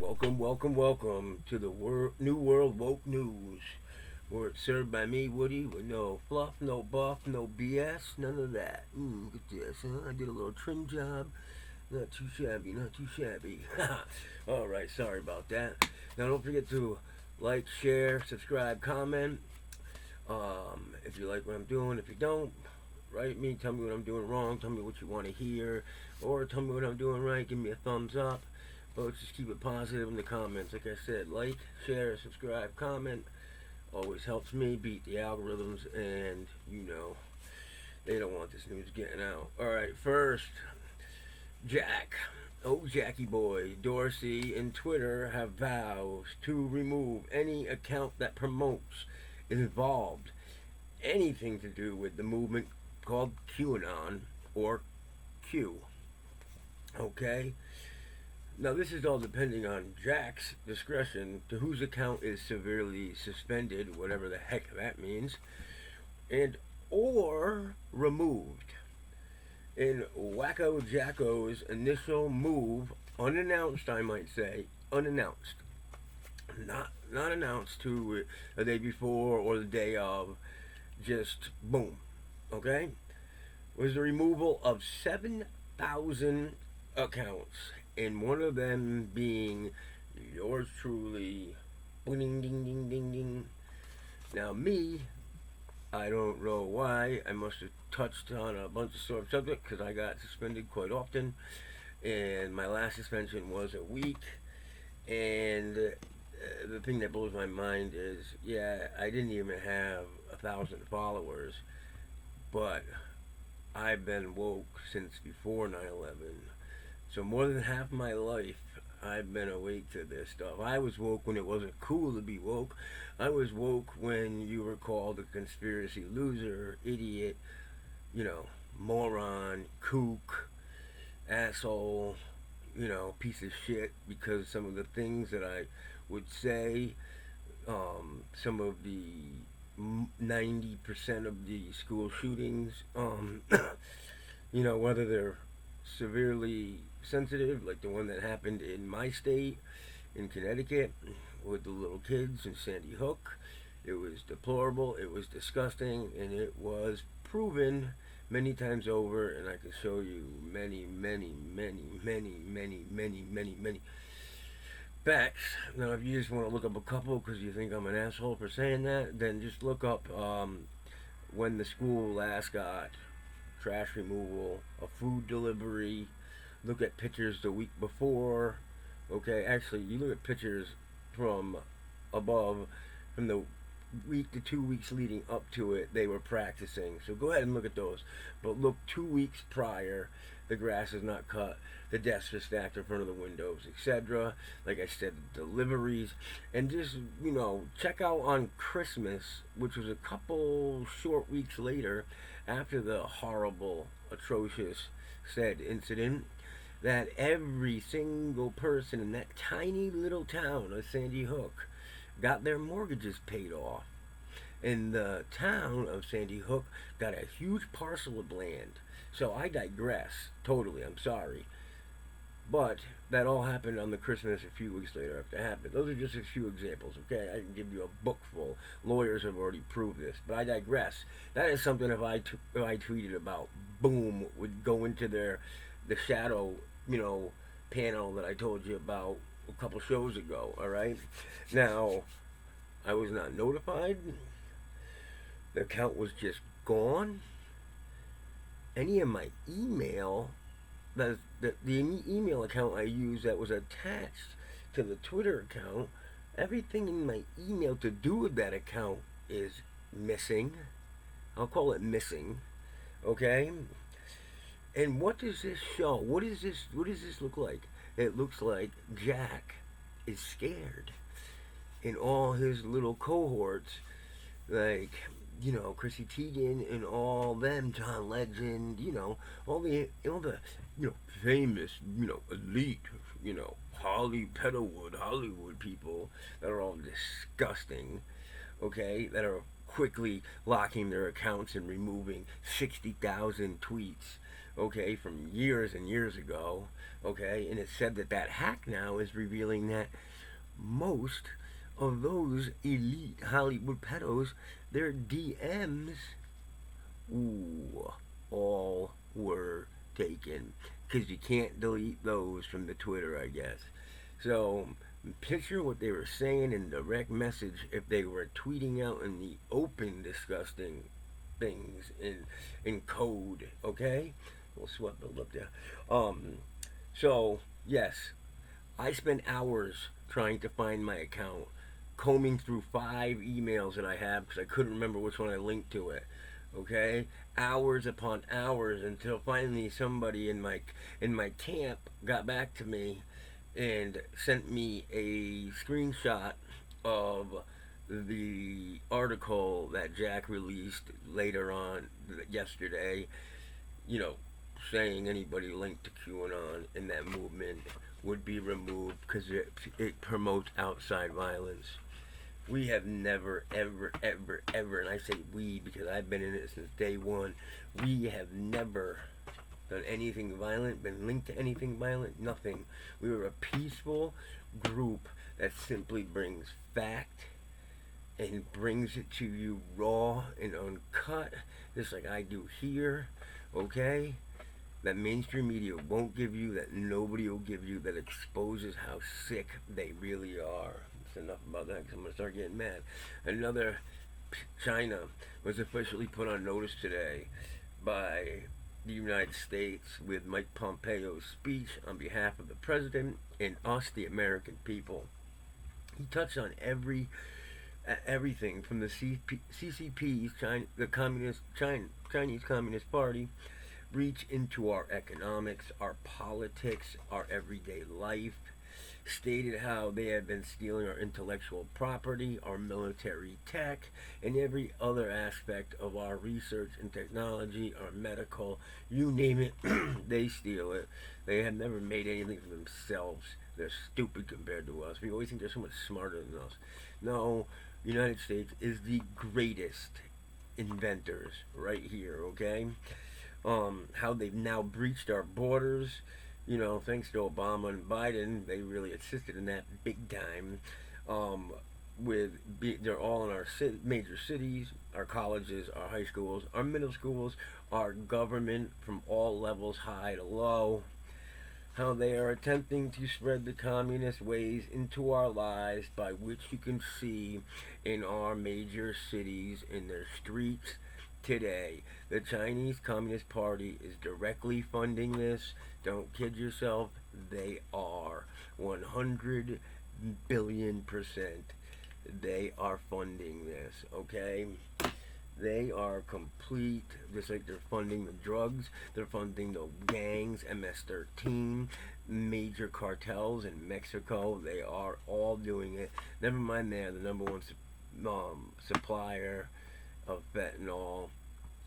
Welcome to the New World Woke News, where it's served by me, Woody, with no fluff, no buff, no BS, none of that. Look at this, huh? I did a little trim job. Not too shabby, not too shabby. Alright, sorry about that. Now, don't forget to like, share, subscribe, comment. If you like what I'm doing, if you don't, write me, tell me what I'm doing wrong, tell me what you want to hear, or tell me what I'm doing right, give me a thumbs up. But let's just keep it positive in the comments. Like I said, like, share, subscribe, comment. Always helps me beat the algorithms, and they don't want this news getting out. Alright, first, Jack. Oh, Jackie boy, Dorsey and Twitter have vows to remove any account that promotes, involved, anything to do with the movement called QAnon or Q. Okay? Now, this is all depending on Jack's discretion to whose account is severely suspended, whatever the heck that means, and or removed. In Wacko Jacko's initial move, unannounced, I might say, unannounced, not announced to the day before or the day of, just boom, okay, was the removal of 7,000 accounts, and one of them being yours truly. Ding, ding, ding, ding, ding. Now, me, I don't know why. I must have touched on a bunch of sore subjects because I got suspended quite often, and my last suspension was a week. And the thing that blows my mind is, yeah, I didn't even have 1,000 followers, but I've been woke since before 9/11. So more than half my life, I've been awake to this stuff. I was woke when it wasn't cool to be woke. I was woke when you were called a conspiracy loser, idiot, moron, kook, asshole, piece of shit, because some of the things that I would say, some of the 90% of the school shootings, whether they're severely sensitive, like the one that happened in my state, in Connecticut, with the little kids in Sandy Hook. It was deplorable, it was disgusting, and it was proven many times over, and I can show you many facts. Now, if you just want to look up a couple because you think I'm an asshole for saying that, then just look up when the school last got trash removal, a food delivery. Look at pictures the week before. Okay, actually, you look at pictures from above, from the week to 2 weeks leading up to it, they were practicing. So go ahead and look at those. But look 2 weeks prior, the grass is not cut, the desks are stacked in front of the windows, etc. Like I said, deliveries. And just, check out on Christmas, which was a couple short weeks later, after the horrible, atrocious said incident, that every single person in that tiny little town of Sandy Hook got their mortgages paid off. And the town of Sandy Hook got a huge parcel of land. So I digress, totally, I'm sorry. But that all happened on the Christmas a few weeks later after it happened. Those are just a few examples, okay? I can give you a book full. Lawyers have already proved this. But I digress. That is something if I tweeted about, boom, would go into the shadow, panel that I told you about a couple shows ago, alright? Now, I was not notified. The account was just gone. Any of my email, the email account I used that was attached to the Twitter account, everything in my email to do with that account is missing. I'll call it missing. Okay? And what does this show? What does this look like? It looks like Jack is scared. And all his little cohorts, like, Chrissy Teigen and all them, John Legend, all the famous, elite, Hollywood people that are all disgusting, okay, that are quickly locking their accounts and removing 60,000 tweets, okay, from years and years ago, okay, and it said that that hack now is revealing that most of those elite Hollywood pedos, their DMs, ooh, all were taken. Because you can't delete those from the Twitter, I guess. So, picture what they were saying in direct message if they were tweeting out in the open disgusting things in code, okay? We'll sweat build up there. So, yes, I spent hours trying to find my account, combing through 5 emails that I have because I couldn't remember which one I linked to it. Okay, hours upon hours until finally somebody in my camp got back to me and sent me a screenshot of the article that Jack released later on yesterday, you know, saying anybody linked to QAnon in that movement would be removed because it promotes outside violence. We have never, ever, ever, ever, and I say we because I've been in it since day one, we have never done anything violent, been linked to anything violent, nothing. We were a peaceful group that simply brings fact and brings it to you raw and uncut, just like I do here, okay? That mainstream media won't give you, that nobody will give you, that exposes how sick they really are. It's enough about that because I'm going to start getting mad. Another, China was officially put on notice today by the United States with Mike Pompeo's speech on behalf of the president and us, the American people. He touched on everything from the CCP's, the Chinese Communist Party, reach into our economics, our politics, our everyday life, stated how they have been stealing our intellectual property, our military tech, and every other aspect of our research and technology, our medical, you name it, they steal it. They have never made anything for themselves. They're stupid compared to us. We always think they're so much smarter than us. No, the United States is the greatest inventors right here, okay? How they've now breached our borders, thanks to Obama and Biden, they really assisted in that big time. They're all in our major cities, our colleges, our high schools, our middle schools, our government from all levels, high to low. How they are attempting to spread the communist ways into our lives, by which you can see in our major cities, in their streets today. The Chinese Communist Party is directly funding this. Don't kid yourself, they are 100 billion%. They are funding this, okay? They are complete, just like they're funding the drugs, they're funding the gangs, MS-13, major cartels in Mexico. They are all doing it. Never mind, they're the number one supplier of fentanyl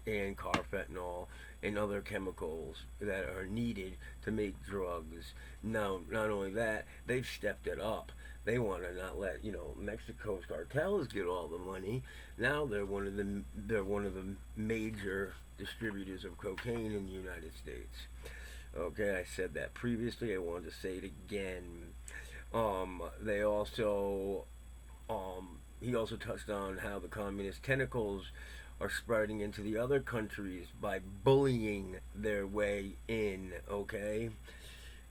and carfentanil and other chemicals that are needed to make drugs. Now, not only that, they've stepped it up. They want to not let Mexico's cartels get all the money. Now they're one of the major distributors of cocaine in the United States. Okay, I said that previously. I wanted to say it again. They also he also touched on how the communist tentacles are spreading into the other countries by bullying their way in, okay?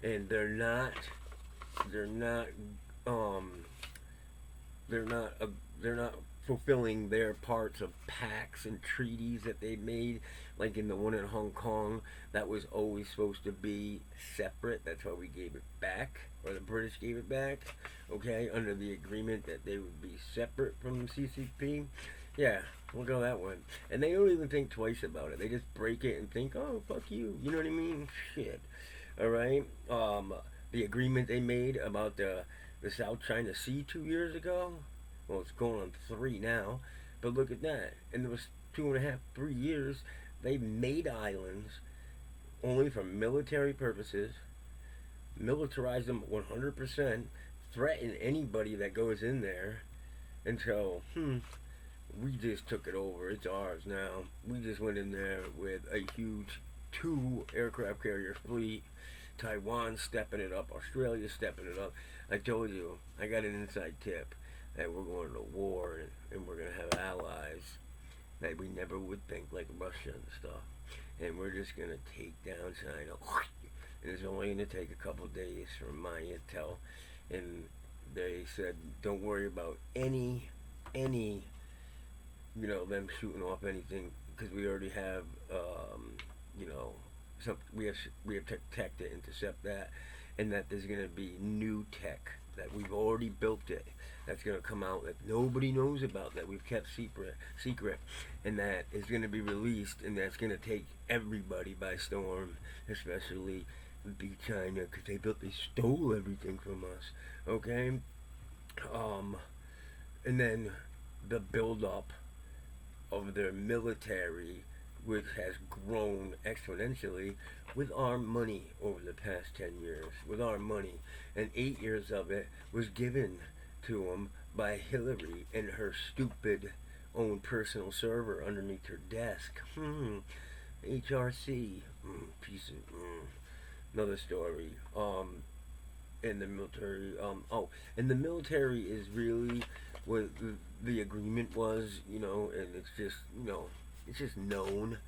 And they're not fulfilling their parts of pacts and treaties that they made, like in the one in Hong Kong that was always supposed to be separate. That's why we gave it back, or the British gave it back, okay, under the agreement that they would be separate from the CCP. Yeah, look at that one. And they don't even think twice about it. They just break it and think, oh, fuck you. You know what I mean? Shit. Alright? The agreement they made about the South China Sea 2 years ago, well, it's going on 3 now. But look at that. And it was 2.5, 3 years. They made islands only for military purposes, militarize them 100%, threaten anybody that goes in there, until, we just took it over. It's ours now. We just went in there with a huge 2 aircraft carrier fleet. Taiwan stepping it up. Australia stepping it up. I told you, I got an inside tip that we're going to war, and we're going to have allies that we never would think, like Russia and stuff. And we're just going to take down China. And it's only going to take a couple days for my intel. And they said, don't worry about any, them shooting off anything, because we already have, we have tech to intercept that, and that there's going to be new tech that we've already built it that's going to come out that nobody knows about, that we've kept secret, and that is going to be released, and that's going to take everybody by storm, especially the China, because they stole everything from us. Okay, and then the build up of their military, which has grown exponentially with our money over the past 10 years, with our money. And 8 years of it was given to them by Hillary and her stupid own personal server underneath her desk. HRC. Piece of... Another story. In the military. And the military is really what the agreement was, and it's just, it's just known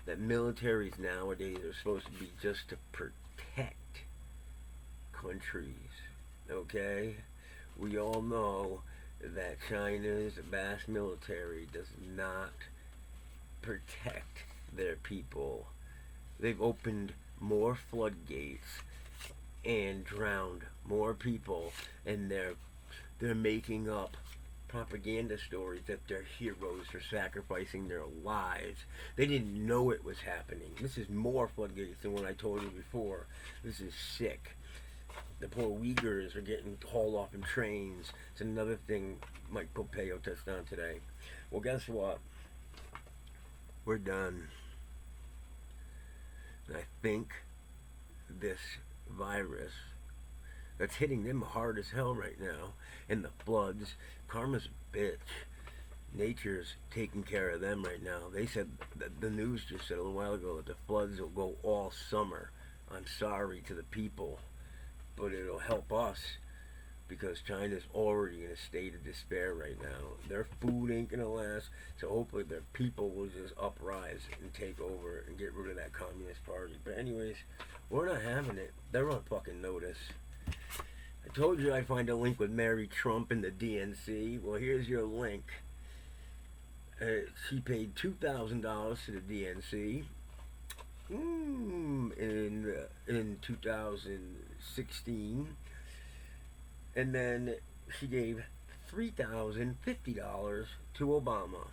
that militaries nowadays are supposed to be just to protect countries, okay? We all know that China's vast military does not protect their people. They've opened more floodgates and drowned more people, and they're making up propaganda stories that they're heroes for sacrificing their lives. They didn't know it was happening. This is more floodgates than what I told you before. This is sick. The poor Uyghurs are getting hauled off in trains. It's another thing Mike Pompeo touched on today. Well, guess what? We're done. And I think this virus that's hitting them hard as hell right now, and the floods, karma's a bitch. Nature's taking care of them right now. They said, the news just said a little while ago, that the floods will go all summer. I'm sorry to the people, but it'll help us, because China's already in a state of despair right now. Their food ain't gonna last, so hopefully their people will just uprise and take over and get rid of that Communist Party. But anyways, we're not having it. They're on fucking notice. I told you I'd find a link with Mary Trump and the DNC. Well, here's your link. She paid $2,000 to the DNC in 2016, and then she gave $3,050 to Obama.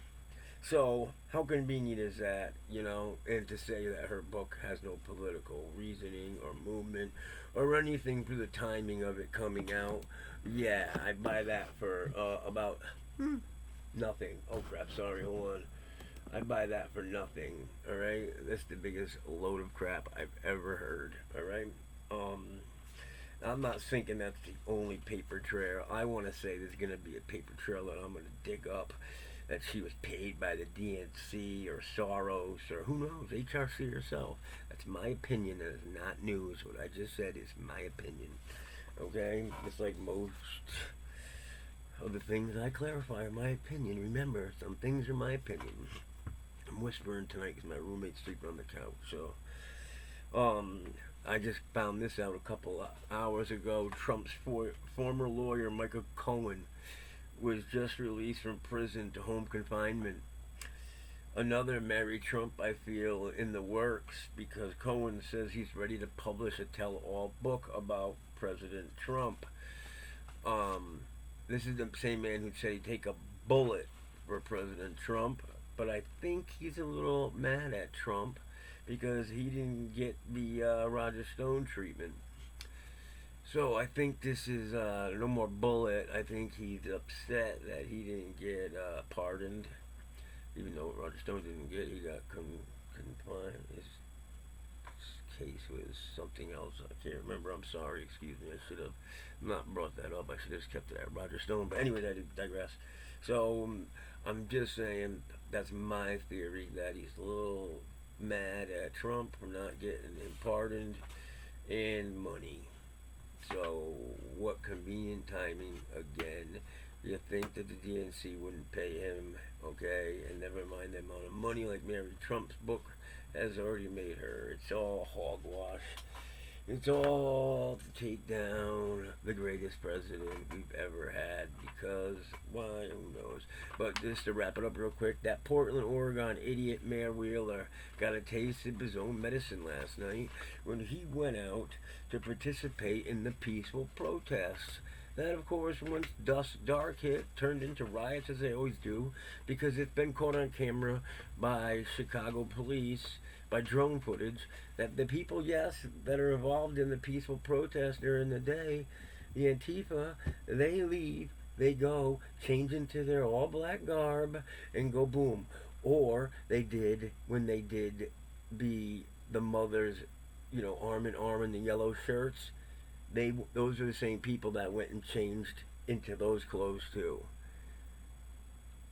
So how convenient is that, and to say that her book has no political reasoning or movement or anything through the timing of it coming out. Yeah, I'd buy that for about nothing. Oh crap, sorry, hold on. I'd buy that for nothing, alright? That's the biggest load of crap I've ever heard, alright? I'm not thinking that's the only paper trail. I want to say there's going to be a paper trail that I'm going to dig up, that she was paid by the DNC or Soros or who knows, HRC herself. That's my opinion. That is not news. What I just said is my opinion. Okay? It's like most of the things I clarify are my opinion. Remember, some things are my opinion. I'm whispering tonight because my roommate's sleeping on the couch. So, I just found this out a couple of hours ago. Trump's former lawyer, Michael Cohen, was just released from prison to home confinement. Another Mary Trump, I feel, in the works, because Cohen says he's ready to publish a tell-all book about President Trump. This is the same man who said he'd take a bullet for President Trump, but I think he's a little mad at Trump because he didn't get the Roger Stone treatment. So I think this is no more bullet. I think he's upset that he didn't get pardoned, even though Roger Stone didn't get. He got confined. His case was something else. I can't remember. I'm sorry. Excuse me. I should have not brought that up. I should have just kept it at Roger Stone. But anyway, I digress. So I'm just saying that's my theory, that he's a little mad at Trump for not getting him pardoned and money. So, what convenient timing again. You think that the DNC wouldn't pay him, okay? And never mind the amount of money like Mary Trump's book has already made her. It's all hogwash. It's all to take down the greatest president we've ever had because, why, who knows. But just to wrap it up real quick, that Portland, Oregon idiot Mayor Wheeler got a taste of his own medicine last night when he went out to participate in the peaceful protests. That, of course, once dusk dark hit, turned into riots as they always do, because it's been caught on camera by Chicago police, by drone footage, that the people, yes, that are involved in the peaceful protest during the day, the Antifa, they leave, they go, change into their all-black garb, and go boom. Or they did when they did the mothers, arm in arm in the yellow shirts. Those are the same people that went and changed into those clothes too.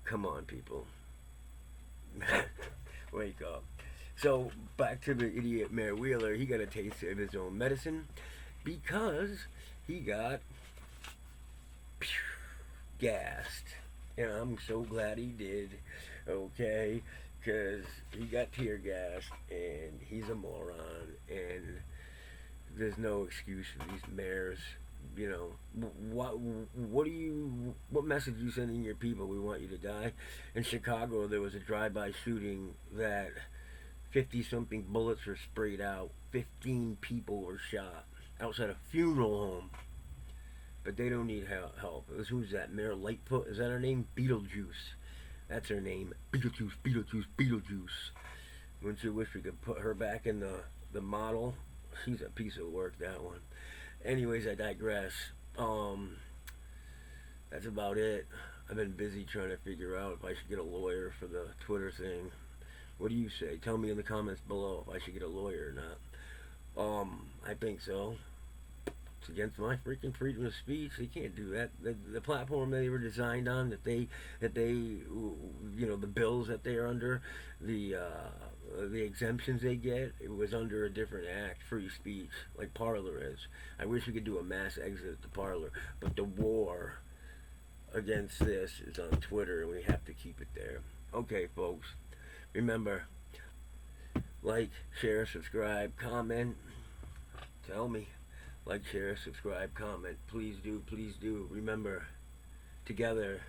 Come on, people. Wake up. So, back to the idiot Mayor Wheeler. He got a taste of his own medicine because he got gassed. And I'm so glad he did, okay? Because he got tear gassed and he's a moron. And there's no excuse for these mayors. What message you sending your people? We want you to die. In Chicago, there was a drive-by shooting that 50 something bullets were sprayed out. 15 people were shot outside a funeral home. But they don't need help. Who's that? Mayor Lightfoot? Is that her name? Beetlejuice. That's her name. Beetlejuice, Beetlejuice, Beetlejuice. Wouldn't you wish we could put her back in the model? She's a piece of work, that one. Anyways, I digress. That's about it. I've been busy trying to figure out if I should get a lawyer for the Twitter thing. What do you say? Tell me in the comments below if I should get a lawyer or not. I think so. It's against my freaking freedom of speech. They can't do that. The platform they were designed on, that they, the bills that they're under, the exemptions they get, it was under a different act, free speech, like Parler is. I wish we could do a mass exit at the Parler, but the war against this is on Twitter, and we have to keep it there. Okay, folks. Remember, like, share, subscribe, comment. Tell me. Like, share, subscribe, comment. Please do, please do. Remember, together,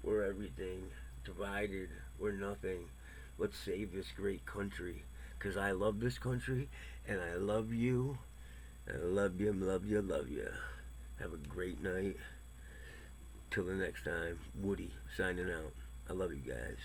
we're everything. Divided, we're nothing. Let's save this great country. Because I love this country, and I love you. And I love you, love you, love you. Have a great night. Till the next time, Woody, signing out. I love you guys.